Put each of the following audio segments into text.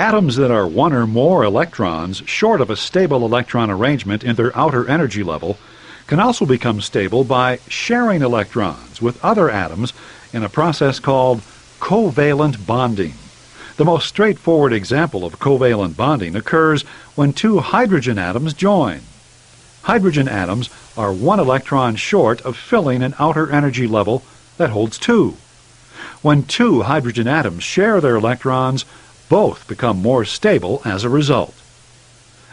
Atoms that are one or more electrons short of a stable electron arrangement in their outer energy level can also become stable by sharing electrons with other atoms in a process called covalent bonding. The most straightforward example of covalent bonding occurs when two hydrogen atoms join. Hydrogen atoms are one electron short of filling an outer energy level that holds two. When two hydrogen atoms share their electrons, both become more stable as a result.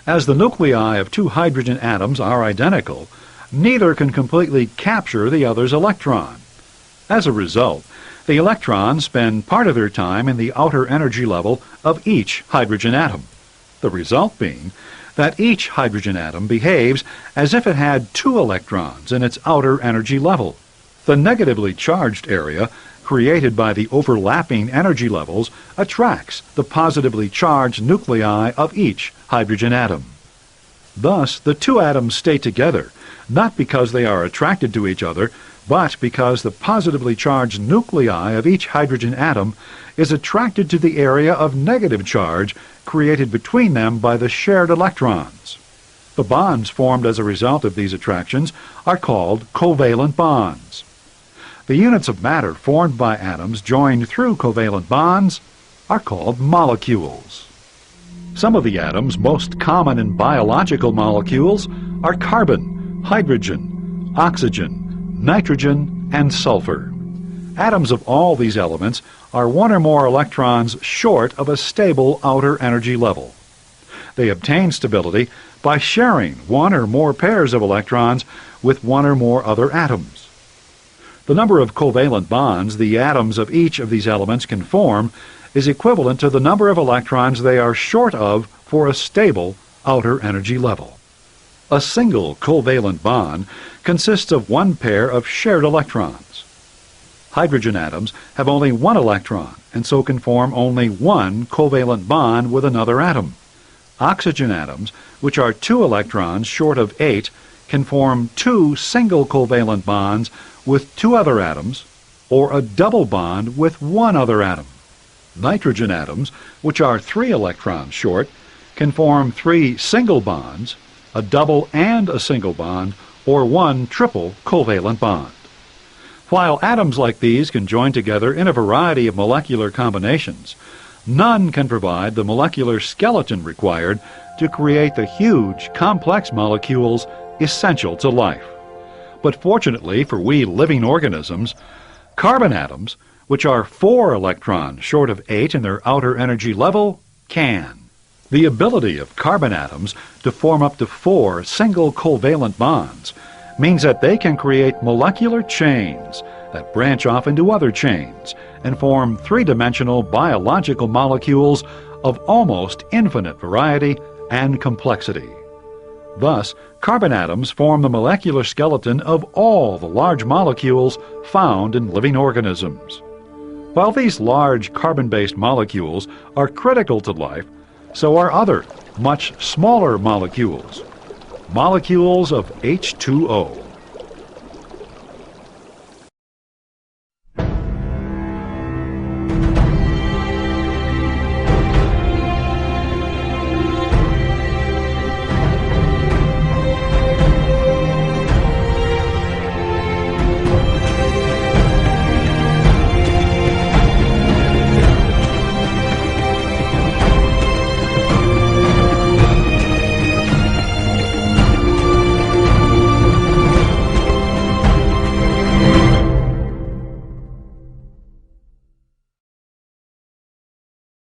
As the nuclei of two hydrogen atoms are identical, neither can completely capture the other's electron. As a result, the electrons spend part of their time in the outer energy level of each hydrogen atom. The result being that each hydrogen atom behaves as if it had two electrons in its outer energy level. The negatively charged area created by the overlapping energy levels attracts the positively charged nuclei of each hydrogen atom. Thus, the two atoms stay together, not because they are attracted to each other, but because the positively charged nuclei of each hydrogen atom is attracted to the area of negative charge created between them by the shared electrons. The bonds formed as a result of these attractions are called covalent bonds. The units of matter formed by atoms joined through covalent bonds are called molecules. Some of the atoms most common in biological molecules are carbon, hydrogen, oxygen, nitrogen, and sulfur. Atoms of all these elements are one or more electrons short of a stable outer energy level. They obtain stability by sharing one or more pairs of electrons with one or more other atoms. The number of covalent bonds the atoms of each of these elements can form is equivalent to the number of electrons they are short of for a stable outer energy level. A single covalent bond consists of one pair of shared electrons. Hydrogen atoms have only one electron and so can form only one covalent bond with another atom. Oxygen atoms, which are two electrons short of 8, can form two single covalent bonds with two other atoms, or a double bond with one other atom. Nitrogen atoms, which are 3 electrons short, can form 3 single bonds, a double and a single bond, or one triple covalent bond. While atoms like these can join together in a variety of molecular combinations, none can provide the molecular skeleton required to create the huge, complex molecules essential to life. But fortunately for we living organisms, carbon atoms, which are 4 electrons short of 8 in their outer energy level, can. The ability of carbon atoms to form up to 4 single covalent bonds means that they can create molecular chains that branch off into other chains and form 3-dimensional biological molecules of almost infinite variety and complexity. Thus, carbon atoms form the molecular skeleton of all the large molecules found in living organisms. While these large carbon-based molecules are critical to life, so are other, much smaller molecules. Molecules of H2O.